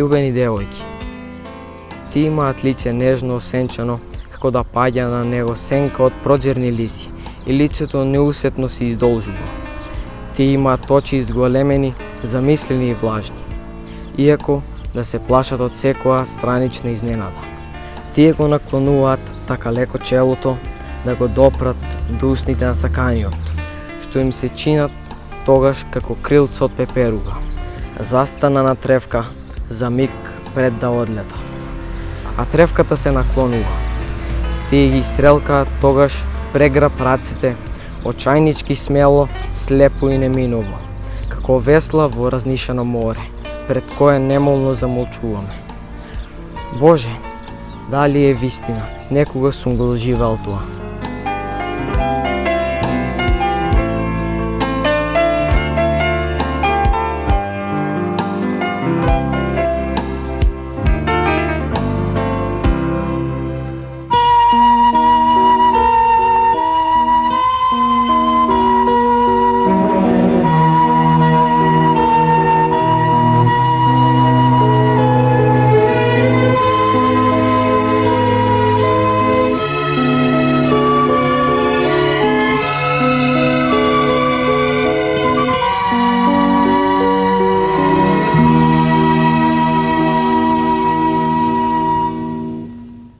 влюбени девојки. Тие имаат лице нежно осенчано, како да паѓа на него сенка од проџерни лиси и лицето неусетно се издолжува. Тие имаат очи изголемени, замислени и влажни, иако да се плашат од секоја странична изненада. Тие го наклонуваат така леко челото да го допрат до усните на саканиот, што им се чинат тогаш како крилца од пеперуга, застана на тревка за миг пред да одлета. А тревката се наклонува. Тие ги стрелкаат тогаш впреграб раците, очајнички смело, слепо и неминово, како весла во разнишено море, пред кое немолно замолчуваме. Боже, дали е вистина, некогаш сум го доживеал тоа.